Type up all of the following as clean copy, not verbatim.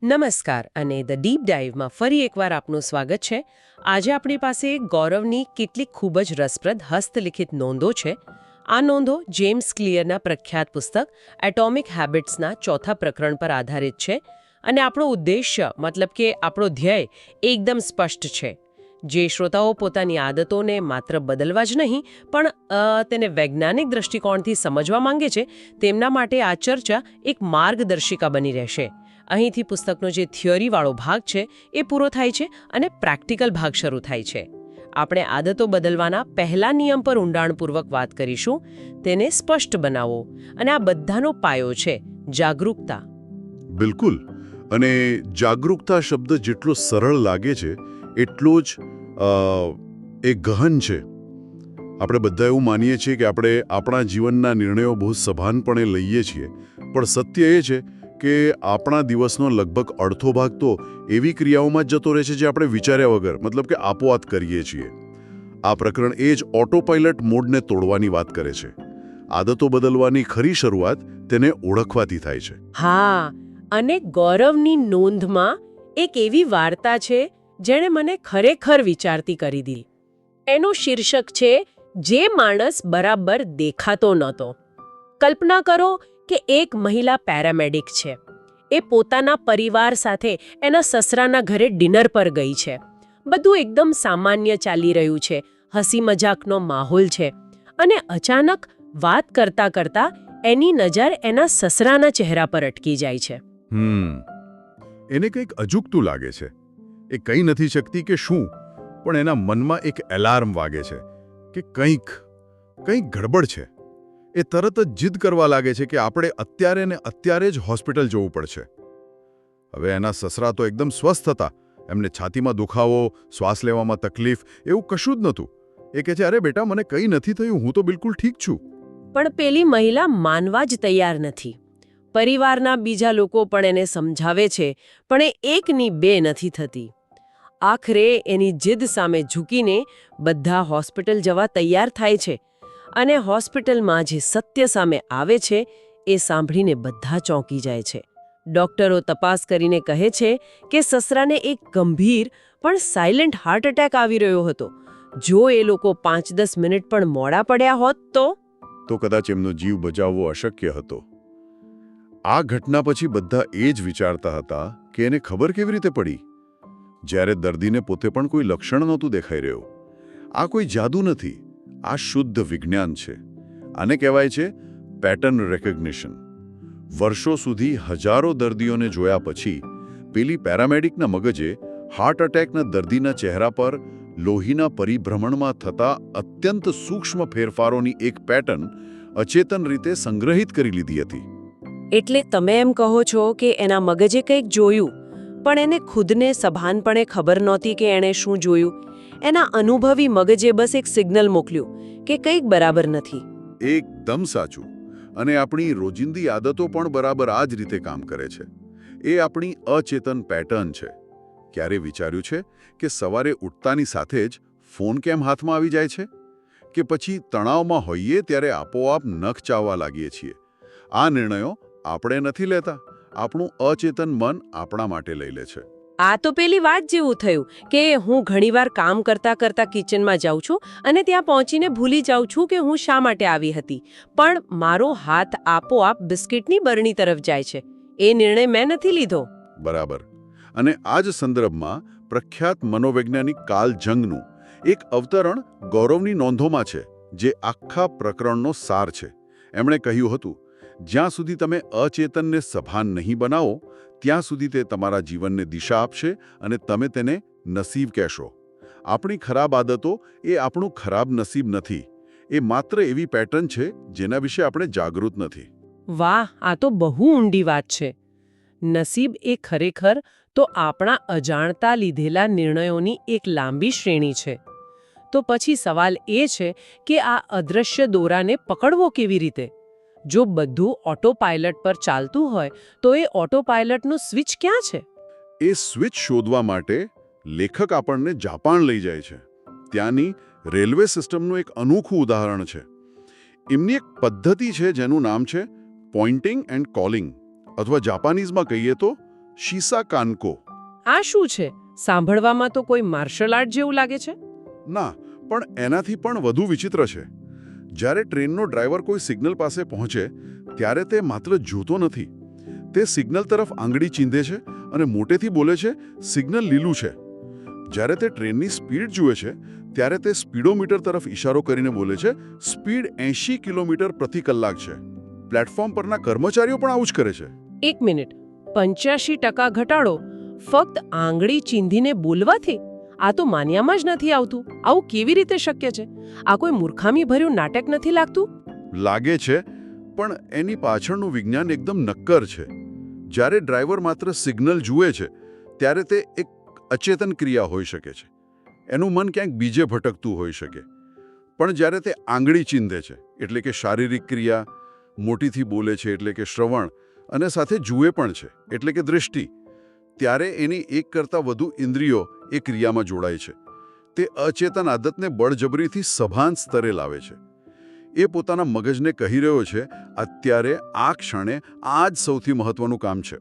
નમસ્કાર અને the deep ડાઇવમાં ફરી એકવાર આપનું સ્વાગત છે. આજે આપણી પાસે ગૌરવની કેટલીક ખૂબ જ રસપ્રદ હસ્તલિખિત નોંધો છે. આ નોંધો જેમ્સ ક્લિયરના પ્રખ્યાત પુસ્તક એટોમિક હેબિટ્સના ચોથા પ્રકરણ પર આધારિત છે અને આપણો ઉદ્દેશ્ય મતલબ કે આપણો ધ્યેય એકદમ સ્પષ્ટ છે. જે શ્રોતાઓ પોતાની આદતોને માત્ર બદલવા જ નહીં પણ તેને વૈજ્ઞાનિક દૃષ્ટિકોણથી સમજવા માંગે છે તેમના માટે આ ચર્ચા એક માર્ગદર્શિકા બની રહેશે. અહીંથી પુસ્તકનો જે થિયરીવાળો ભાગ છે એ પૂરો થાય છે અને પ્રેક્ટિકલ ભાગ શરૂ થાય છે. આપણે આદતો બદલવાના પહેલા નિયમ પર ઊંડાણપૂર્વક વાત કરીશું, તેને સ્પષ્ટ બનાવો, અને આ બધાનો પાયો છે જાગૃતતા. બિલકુલ. અને જાગૃતતા શબ્દ જેટલો સરળ લાગે છે એટલો જ એ ગહન છે. આપણે બધા એવું માનીએ છીએ કે આપણે આપણા જીવનના નિર્ણયો બહુ સભાનપણે લઈએ છીએ, પણ સત્ય એ છે કે આપણા દિવસનો લગભગ અડધો ભાગ તો એવી ક્રિયાઓમાં જ જતો રહે છે જે આપણે વિચાર્યા વગર મતલબ કે આપોઆત કરીએ છીએ. આ પ્રકરણ એ જ ઓટો પાયલટ મોડને તોડવાની વાત કરે છે. આદતો બદલવાની ખરી શરૂઆત તેને ઓળખવાથી થાય છે. હા, અને ગૌરવની નોંધમાં એક એવી વાર્તા છે જેણે મને ખરેખર વિચારતી કરી દીધી. એનું શીર્ષક છે જે માણસ બરાબર દેખાતો નહોતો. કલ્પના કરો કે એક મહિલા પેરામેડિક છે. એ પોતાના પરિવાર સાથે એના સસરાના ઘરે ડિનર પર ગઈ છે. બધું એકદમ સામાન્ય ચાલી રહ્યું છે, હસી મજાકનો માહોલ છે, અને અચાનક વાત કરતા કરતા એની નજર એના સસરાના ચહેરા પર અટકી જાય છે. એને કંઈક અજુગતું લાગે છે. એ કહી નથી શકતી કે શું, પણ એના મનમાં એક એલાર્મ વાગે છે કે કંઈક ગડબડ છે. એ તરત જ જીદ કરવા લાગે છે કે આપણે અત્યારે જ હોસ્પિટલ જવું પડશે. હવે એના સસરા તો એકદમ સ્વસ્થ હતા. એમને છાતીમાં દુખાવો, શ્વાસ લેવામાં તકલીફ એવું કશું જ નહોતું. એ કહે છે, અરે બેટા, મને કંઈ નથી થયું, હું તો બિલકુલ ઠીક છું. પણ પેલી મહિલા માનવા જ તૈયાર નથી. પરિવારના બીજા લોકો પણ એને સમજાવે છે, પણ એ એકની બે નથી થતી. આખરે એની જીદ સામે ઝૂકીને બધા હોસ્પિટલ જવા તૈયાર થાય છે. અને હોસ્પિટલમાં જે સત્ય સામે આવે છે એ સાંભળીને બધા ચોંકી જાય છે. ડોક્ટરો તપાસ કરીને કહે છે કે સસરાને એક ગંભીર પણ સાયલેન્ટ હાર્ટ એટેક આવી રહ્યો હતો. જો એ લોકો 5-10 મિનિટ પણ મોડા પડ્યા હોત તો કદાચ એમનો જીવ બચાવવો અશક્ય હતો. આ ઘટના પછી બધા એ જ વિચારતા હતા કે એને ખબર કેવી રીતે પડી, જ્યારે દર્દીને પોતે પણ કોઈ લક્ષણ નહોતું દેખાઈ રહ્યું. આ કોઈ જાદુ નથી, આ શુદ્ધ વિજ્ઞાન છે. આને કહેવાય છે પેટર્ન રેકગ્નિશન. વર્ષો સુધી હજારો દર્દીઓને જોયા પછી પેલી પેરામેડિકના મગજે હાર્ટ એટેકના દર્દીના ચહેરા પર લોહીના પરિભ્રમણમાં થતા અત્યંત સૂક્ષ્મ ફેરફારોની એક પેટર્ન અચેતન રીતે સંગ્રહિત કરી લીધી હતી. એટલે તમે એમ કહો છો કે એના મગજે કંઈક જોયું, પણ એને ખુદને સભાનપણે ખબર નહોતી કે એણે શું જોયું. એના અનુભવી મગજે બસ એક સિગ્નલ મોકલ્યું કે કંઈક બરાબર નથી. એકદમ સાચું. અને આપણી રોજિંદી આદતો પણ બરાબર આ જ રીતે કામ કરે છે. એ આપણી અચેતન પેટર્ન છે. ક્યારે વિચાર્યું છે કે સવારે ઉઠતાની સાથે જ ફોન કેમ હાથમાં આવી જાય છે? કે પછી તણાવમાં હોઈએ ત્યારે આપોઆપ નખ ચાવવા લાગીએ છીએ? આ નિર્ણયો આપણે નથી લેતા, આપણું અચેતન મન આપણા માટે લઈ લે છે. આ તો પેલી વાત જેવું થયું કે હું ઘણીવાર કામ કરતા કરતા કિચનમાં જાઉં છું અને ત્યાં પહોંચીને ભૂલી જાઉં છું કે હું શા માટે આવી હતી, પણ મારો હાથ આપોઆપ બિસ્કિટની બરણી તરફ જાય છે. એ નિર્ણય મેં નથી લીધો. બરાબર. અને આ જ સંદર્ભમાં પ્રખ્યાત મનોવૈજ્ઞાનિક કાર્લ જંગનું એક અવતરણ ગૌરવની નોંધોમાં છે, જે આખા પ્રકરણનો સાર છે. એમણે કહ્યું હતું, જ્યાં સુધી તમે અચેતનને સભાન નહીં બનાવો ત્યાં સુધી તે તમારા જીવનને દિશા આપશે અને તમે તેને નસીબ કહેશો. આપણી ખરાબ આદતો એ આપણું ખરાબ નસીબ નથી, એ માત્ર એવી પેટર્ન છે જેના વિશે આપણે જાગૃત નથી. વાહ, આ તો બહુ ઊંડી વાત છે. નસીબ એ ખરેખર તો આપણા અજાણતા લીધેલા નિર્ણયોની એક લાંબી શ્રેણી છે. તો પછી સવાલ એ છે કે આ અદૃશ્ય દોરાને પકડવો કેવી રીતે? જો બધું ઓટો પાયલટ પર ચાલતું હોય તો એ ઓટો પાયલટનું સ્વિચ ક્યાં છે? એ સ્વિચ શોધવા માટે લેખક આપણને જાપાન લઈ જાય છે. ત્યાંની રેલવે સિસ્ટમનું એક અનોખું ઉદાહરણ છે. એમની એક પદ્ધતિ છે જેનું નામ છે પોઇન્ટિંગ એન્ડ કોલિંગ, અથવા જાપાનીઝમાં કહીએ તો શીસા કાનકો. આ શું છે? સાંભળવામાં તો કોઈ માર્શલ આર્ટ જેવું લાગે છે. ના, પણ એનાથી પણ વધુ વિચિત્ર છે. જ્યારે ટ્રેનનો ડ્રાઈવર કોઈ સિગ્નલ પાસે પહોંચે ત્યારે તે માત્ર જોતો નથી, તે સિગ્નલ તરફ આંગળી ચીંધે છે અને મોટેથી બોલે છે, સિગ્નલ લીલું છે. જ્યારે તે ટ્રેનની સ્પીડ જુએ છે ત્યારે તે સ્પીડોમીટર તરફ ઇશારો કરીને બોલે છે, સ્પીડ 80 કિલોમીટર પ્રતિ કલાક છે. પ્લેટફોર્મ પરના કર્મચારીઓ પણ આવું જ કરે છે. એક મિનિટ, 85% ઘટાડો ફક્ત આંગળી ચીંધીને બોલવાથી? આ તો માન્યામાં જ નથી આવતું. આવું કેવી રીતે શક્ય છે? આ કોઈ મૂર્ખામી ભર્યું નાટક નથી લાગતું? લાગે છે, પણ એની પાછળનું વિજ્ઞાન એકદમ નક્કર છે. જ્યારે ડ્રાઈવર માત્ર સિગ્નલ જુએ છે ત્યારે તે એક અચેતન ક્રિયા હોઈ શકે છે. એનું મન ક્યાંક બીજે ભટકતું હોઈ શકે. પણ જ્યારે તે આંગળી ચીંધે છે એટલે કે શારીરિક ક્રિયા, મોટીથી બોલે છે એટલે કે શ્રવણ, અને સાથે જુએ પણ છે એટલે કે દૃષ્ટિ, ત્યારે એની એક કરતાં વધુ ઇન્દ્રિયો એ ક્રિયામાં જોડાય છે. તે અચેતન આદતને બળજબરીથી સભાન સ્તરે લાવે છે. એ પોતાના મગજને કહી રહ્યો છે, અત્યારે આ ક્ષણે આ જ સૌથી મહત્વનું કામ છે,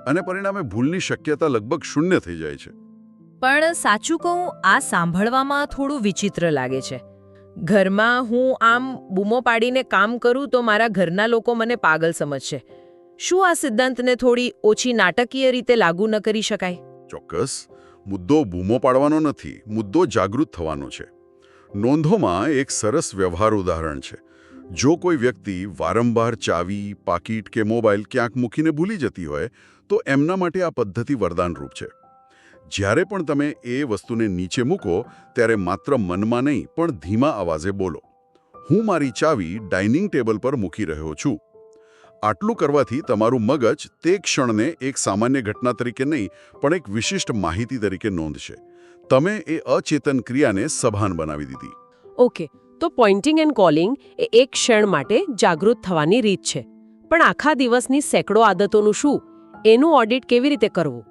અને પરિણામે ભૂલની શક્યતા લગભગ શૂન્ય થઈ જાય છે. પણ સાચું કહું, આ સાંભળવામાં થોડું વિચિત્ર લાગે છે. ઘરમાં હું આમ બૂમો પાડીને કામ કરું તો મારા ઘરના લોકો મને પાગલ સમજશે. શું આ સિદ્ધાંતને થોડી ઓછી નાટકીય રીતે લાગુ ન કરી શકાય? ચોક્કસ. મુદ્દો બૂમો પાડવાનો નથી, મુદ્દો જાગૃત થવાનો છે. નોંધોમાં એક સરસ વ્યવહાર ઉદાહરણ છે. જો કોઈ વ્યક્તિ વારંવાર ચાવી, પાકીટ કે મોબાઈલ ક્યાંક મૂકીને ભૂલી જતી હોય તો એમના માટે આ પદ્ધતિ વરદાનરૂપ છે. જ્યારે પણ તમે એ વસ્તુને નીચે મૂકો ત્યારે માત્ર મનમાં નહીં પણ ધીમા અવાજે બોલો, હું મારી ચાવી ડાઇનિંગ ટેબલ પર મૂકી રહ્યો છું. આટલું કરવાથી તમારું મગજ તે ક્ષણને એક સામાન્ય ઘટના તરીકે નહીં પણ એક વિશિષ્ટ માહિતી તરીકે નોંધશે. તમે એ અચેતન ક્રિયાને સભાન બનાવી દીધી. ઓકે, તો પોઇન્ટિંગ એન્ડ કોલિંગ એ એક ક્ષણ માટે જાગૃત થવાની રીત છે. પણ આખા દિવસની સેંકડો આદતોનું શું? એનું ઓડિટ કેવી રીતે કરવું?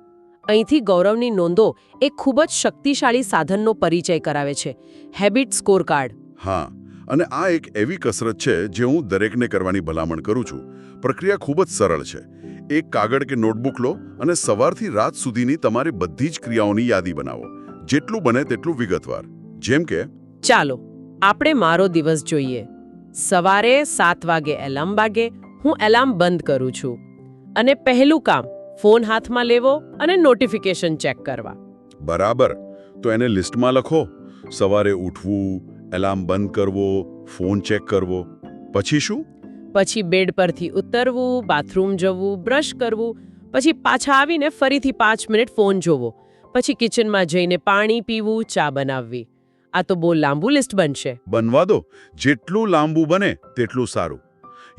અહીંથી ગૌરવની નોંધો એક ખૂબ જ શક્તિશાળી સાધનનો પરિચય કરાવે છે, હેબિટ સ્કોરકાર્ડ. હા, અને આ એક એવી કસરત છે જે હું દરેકને કરવાની ભલામણ કરું છું. પ્રક્રિયા ખૂબ જ સરળ છે. એક કાગળ કે નોટબુક લો અને સવારથી રાત સુધીની તમારી બધી જ ક્રિયાઓની યાદી બનાવો, જેટલું બને તેટલું વિગતવાર. જેમ કે, ચાલો આપણે મારો દિવસ જોઈએ. સવારે 7 વાગે એલાર્મ વાગે, હું એલાર્મ બંધ કરું છું, અને પહેલું કામ ફોન હાથમાં લેવો અને નોટિફિકેશન ચેક કરવા. બરાબર. તો એને લિસ્ટમાં લખો. સવારે ઉઠવું, એલાર્મ બંધ કરવો, ફોન ચેક કરવો. પછી શું? પછી બેડ પરથી ઉતરવું, બાથરૂમ જવું, બ્રશ કરવું, પછી પાછા આવીને ફરીથી 5 મિનિટ ફોન જોવો, પછી કિચનમાં જઈને પાણી પીવું, ચા બનાવવી. આ તો બહુ લાંબુ લિસ્ટ બનશે. બનવા દો. જેટલું લાંબુ બને તેટલું સારું.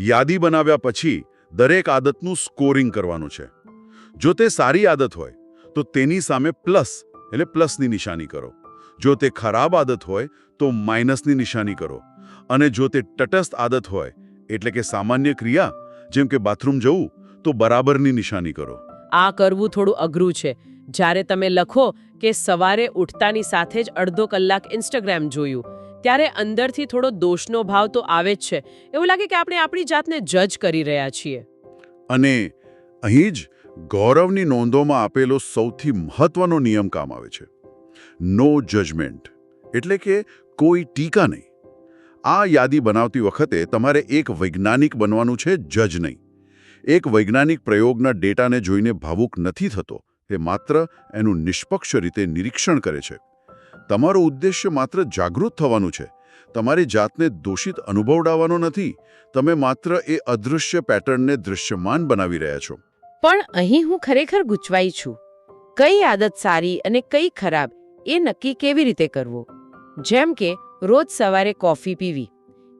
યાદી બનાવ્યા પછી દરેક આદતનું સ્કોરિંગ કરવાનું છે. જો તે સારી આદત હોય તો તેની સામે પ્લસ એટલે પ્લસની નિશાની કરો. જો તે ખરાબ આદત હોય તો માઇનસની નિશાની કરો. અને જો તે તટસ્થ આદત હોય એટલે કે સામાન્ય ક્રિયા જેમ કે બાથરૂમ જવું તો બરાબરની નિશાની કરો. આ કરવું થોડું અઘરું છે. જ્યારે તમે લખો કે સવારે ઉઠતાની સાથે જ અડધો કલાક ઇન્સ્ટાગ્રામ જોયું, ત્યારે અંદરથી થોડો દોષનો ભાવ તો આવે જ છે. એવું લાગે કે આપણે આપણી જાતને જજ કરી રહ્યા છીએ. અને અહીં જ ગૌરવની નોંધોમાં આપેલો સૌથી મહત્વનો નિયમ કામ આવે છે. નો જજમેન્ટ, એટલે કે કોઈ ટીકા નહીં. આ યાદી બનાવતી વખતે તમારે એક વૈજ્ઞાનિક બનવાનું છે, જજ નહીં. એક વૈજ્ઞાનિક પ્રયોગના ડેટાને જોઈને ભાવુક નથી થતો. તે માત્ર એનું નિષ્પક્ષ રીતે નિરીક્ષણ કરે છે. તમારો ઉદ્દેશ્ય માત્ર જાગૃત થવાનું છે. તમારી જાતને દોષિત અનુભવડાવવાનો નથી. તમે માત્ર એ અદૃશ્ય પેટર્નને દૃશ્યમાન બનાવી રહ્યા છો. પણ અહીં હું ખરેખર ગૂંચવાઈ છું. કઈ આદત સારી અને કઈ ખરાબ એ નક્કી કેવી રીતે કરવું? જેમ કે રોજ સવારે કોફી પીવી,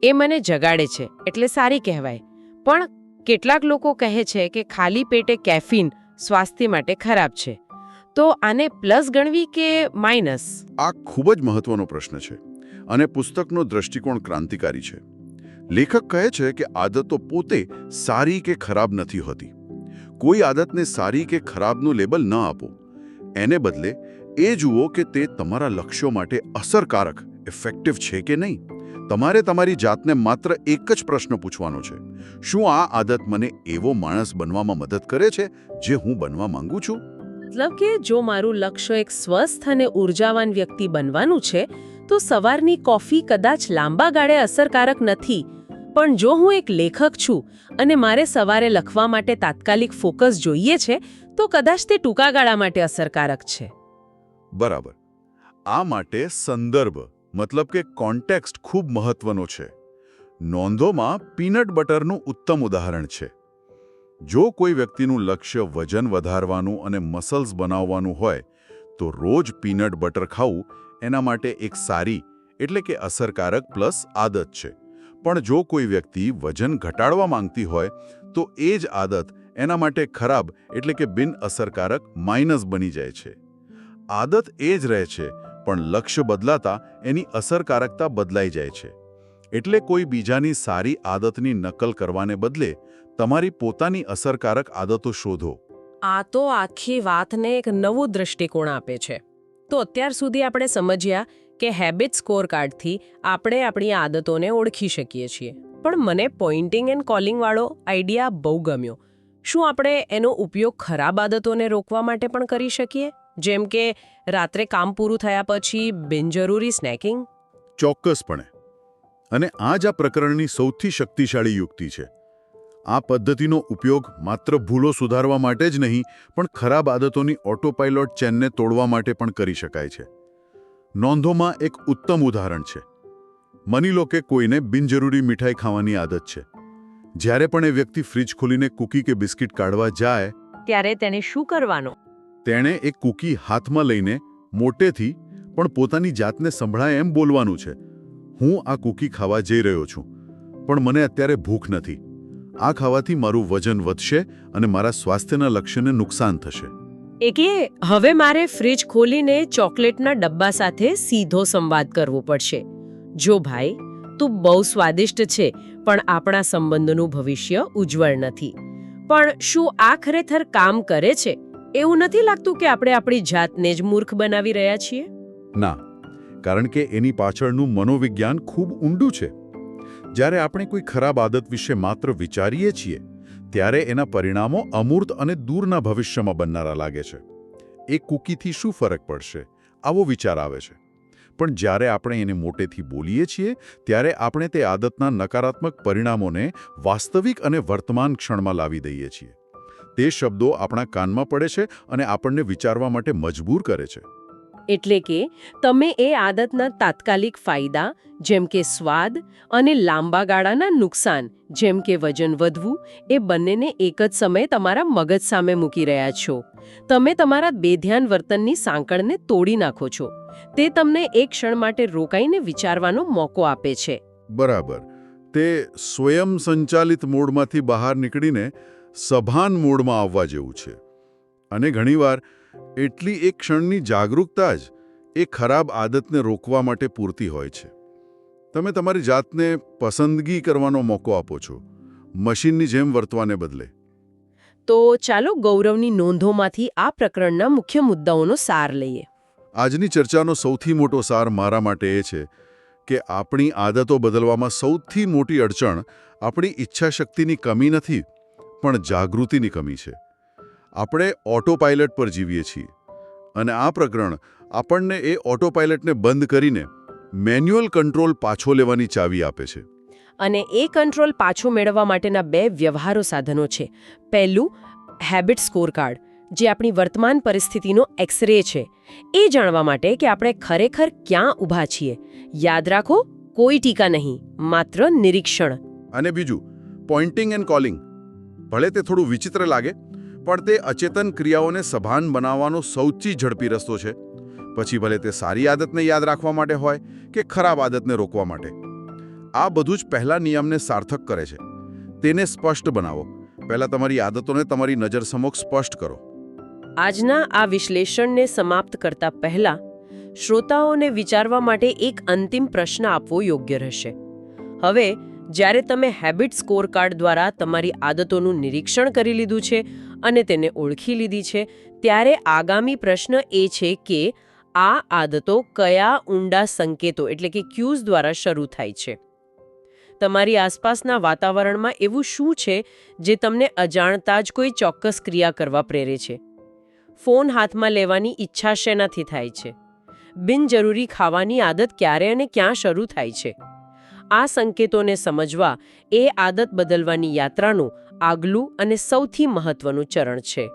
એ મને જગાડે છે એટલે સારી કહેવાય. પણ કેટલાક લોકો કહે છે કે ખાલી પેટે કેફીન સ્વાસ્થ્ય માટે ખરાબ છે. તો આને પ્લસ ગણવી કે માઇનસ? આ ખૂબ જ મહત્વનો પ્રશ્ન છે અને પુસ્તકનો દૃષ્ટિકોણ ક્રાંતિકારી છે. લેખક કહે છે કે આદતો પોતે સારી કે ખરાબ નથી હોતી. કોઈ આદતને સારી કે ખરાબનું લેબલ ન આપો. એને બદલે એ જુઓ કે તે તમારા લક્ષ્યો માટે અસરકારક, ઇફેક્ટિવ છે કે નહીં. તમારે તમારી જાતને માત્ર એક જ પ્રશ્ન પૂછવાનો છે, શું આ આદત મને એવો માણસ બનવામાં મદદ કરે છે જે હું બનવા માંગુ છું? મતલબ કે જો મારું લક્ષ્ય એક સ્વસ્થ અને ઉર્જાવાન વ્યક્તિ બનવાનું છે તો સવારની કોફી કદાચ લાંબા ગાળે અસરકારક નથી, પણ જો હું એક લેખક છું અને મારે સવારે લખવા માટે તાત્કાલિક ફોકસ જોઈએ છે તો કદાચ તે ટૂંકા ગાળા માટે અસરકારક છે. બરાબર. આ માટે સંદર્ભ મતલબ કે કોન્ટેક્સ્ટ ખૂબ મહત્વનો છે. નોંધોમાં પીનટ બટરનું ઉત્તમ ઉદાહરણ છે. જો કોઈ વ્યક્તિનું લક્ષ્ય વજન વધારવાનું અને મસલ્સ બનાવવાનું હોય તો રોજ પીનટ બટર ખાવું એના માટે એક સારી એટલે કે અસરકારક પ્લસ આદત છે. પણ જો કોઈ વ્યક્તિ વજન ઘટાડવા માંગતી હોય તો એ જ આદત એના માટે ખરાબ એટલે કે બિન અસરકારક માઇનસ બની જાય છે. આદત એ જ રહે છે પણ લક્ષ્ય બદલાતા એની અસરકારકતા બદલાઈ જાય છે. એટલે કોઈ બીજાની સારી આદતની નકલ કરવાને બદલે તમારી પોતાની અસરકારક આદતો શોધો. આ તો આખી વાતને એક નવું દૃષ્ટિકોણ આપે છે. તો અત્યાર સુધી આપણે સમજ્યા કે હેબિટ સ્કોર કાર્ડથી આપણે આપણી આદતોને ઓળખી શકીએ છીએ. પણ મને પોઇન્ટિંગ એન્ડ કોલિંગ વાળો આઈડિયા બહુ ગમ્યો. શું આપણે એનો ઉપયોગ ખરાબ આદતોને રોકવા માટે પણ કરી શકીએ? જેમ કે રાત્રે કામ પૂરું થયા પછી બિનજરૂરી સ્નેકિંગ? ચોક્કસપણે. અને આ જ આ પ્રકરણની સૌથી શક્તિશાળી યુક્તિ છે. આ પદ્ધતિનો ઉપયોગ માત્ર ભૂલો સુધારવા માટે જ નહીં પણ ખરાબ આદતોની ઓટોપાઇલોટ ચેનને તોડવા માટે પણ કરી શકાય છે. નોંધોમાં એક ઉત્તમ ઉદાહરણ છે. માની લો કે કોઈને બિનજરૂરી મીઠાઈ ખાવાની આદત છે. જ્યારે પણ એ વ્યક્તિ ફ્રિજ ખોલીને કૂકી કે બિસ્કિટ કાઢવા જાય ત્યારે તેને શું કરવાનું? તેણે એક કૂકી હાથમાં લઈને મોટેથી પણ પોતાની જાતને સંભળાય એમ બોલવાનું છે, હું આ કૂકી ખાવા જઈ રહ્યો છું, પણ મને અત્યારે ભૂખ નથી. આ ખાવાથી મારું વજન વધશે અને મારા સ્વાસ્થ્યના લક્ષ્યને નુકસાન થશે. એટલે હવે મારે ફ્રિજ ખોલીને ચોકલેટના ડબ્બા સાથે સીધો સંવાદ કરવો પડશે. જો ભાઈ, તું બહુ સ્વાદિષ્ટ છે પણ આપણા સંબંધોનું ભવિષ્ય ઉજ્જવળ નથી. પણ શું આ ખરેખર કામ કરે છે? એવું નથી લાગતું કે આપણે આપણી જાતને જ મૂર્ખ બનાવી રહ્યા છીએ? ના, કારણ કે એની પાછળનું મનોવિજ્ઞાન ખૂબ ઊંડું છે. જ્યારે આપણે કોઈ ખરાબ આદત વિશે માત્ર વિચારીએ છીએ ત્યારે એના પરિણામો અમૂર્ત અને દૂરના ભવિષ્યમાં બનનારા લાગે છે. એક કૂકીથી શું ફરક પડશે આવો વિચાર આવે છે. પણ જ્યારે આપણે એને મોટેથી બોલીએ છીએ ત્યારે આપણે તે આદતના નકારાત્મક પરિણામોને વાસ્તવિક અને વર્તમાન ક્ષણમાં લાવી દઈએ છીએ. તે શબ્દો આપણા કાનમાં પડે છે અને આપણને વિચારવા માટે મજબૂર કરે છે. એટલે કે તમે એ આદતના તાત્કાલિક ફાયદા જેમ કે સ્વાદ અને લાંબા ગાળાના નુકસાન જેમ કે વજન વધવું એ બંનેને એક જ સમયે તમારા મગજ સામે મૂકી રહ્યા છો. તમે તમારા બેધ્યાન વર્તનની સાંકળને તોડી નાખો છો. તે તમને એક ક્ષણ માટે રોકાઈને વિચારવાનો મોકો આપે છે. બરાબર. તે સ્વયં સંચાલિત મોડમાંથી બહાર નીકળીને સભાન મોડમાં આવવા જેવું છે. અને ઘણીવાર એટલી એક ક્ષણની જાગરૂકતા જ એ ખરાબ આદતને રોકવા માટે પૂરતી હોય છે. તમે તમારી જાતને પસંદગી કરવાનો મોકો આપો છો, મશીનની જેમ વર્તવાને બદલે. તો ચાલો ગૌરવની નોંધોમાંથી આ પ્રકરણના મુખ્ય મુદ્દાઓનો સાર લઈએ. આજની ચર્ચાનો સૌથી મોટો સાર મારા માટે એ છે કે આપણી આદતો બદલવામાં સૌથી મોટી અડચણ આપણી ઈચ્છાશક્તિની કમી નથી, પણ જાગૃતિની કમી છે. આપણે ઓટો પાયલટ પર જીવીએ છીએ અને આ પ્રકરણ આપણને એ ઓટો પાયલટને બંધ કરીને મેન્યુઅલ કંટ્રોલ પાછો લેવાની ચાવી આપે છે. અને એ કંટ્રોલ પાછો મેળવવા માટેના બે વ્યવહારુ સાધનો છે. પહેલું, હેબિટ સ્કોર કાર્ડ, જે આપણી વર્તમાન પરિસ્થિતિનો એક્સરે છે. એ જાણવા માટે કે આપણે ખરેખર ક્યાં ઊભા છીએ. યાદ રાખો, કોઈ ટીકા નહીં, માત્ર નિરીક્ષણ. અને બીજું, પોઇન્ટિંગ એન્ડ કોલિંગ. ભલે તે થોડું વિચિત્ર લાગે પણ તે અચેતન ક્રિયાઓને સભાન બનાવવાનો સૌથી ઝડપી રસ્તો છે. પછી ભલે તે સારી આદતને યાદ રાખવા માટે હોય કે ખરાબ આદતને રોકવા માટે. આ બધું જ પહેલા નિયમને સાર્થક કરે છે. તેને સ્પષ્ટ બનાવો. પહેલા તમારી આદતોને તમારી નજર સમક્ષ સ્પષ્ટ કરો. આજના આ વિશ્લેષણને સમાપ્ત કરતા પહેલા શ્રોતાઓને વિચારવા માટે એક અંતિમ પ્રશ્ન આપવો યોગ્ય રહેશે. હવે જ્યારે તમે હેબિટ સ્કોર કાર્ડ દ્વારા તમારી આદતોનું નિરીક્ષણ કરી લીધું છે અને તેને ઓળખી લીધી છે, ત્યારે આગામી પ્રશ્ન એ છે કે આ આદતો કયા ઊંડા સંકેતો એટલે કે ક્યુઝ દ્વારા શરૂ થાય છે? તમારી આસપાસના વાતાવરણમાં એવું શું છે જે તમને અજાણતા જ કોઈ ચોક્કસ ક્રિયા કરવા પ્રેરે છે? ફોન હાથમાં લેવાની ઈચ્છા શેનાથી થાય છે? બિનજરૂરી ખાવાની આદત ક્યારે અને ક્યાં શરૂ થાય છે? આ સંકેતોને સમજવા એ આદત બદલવાની યાત્રાનું આગલું અને સૌથી મહત્વનું ચરણ છે.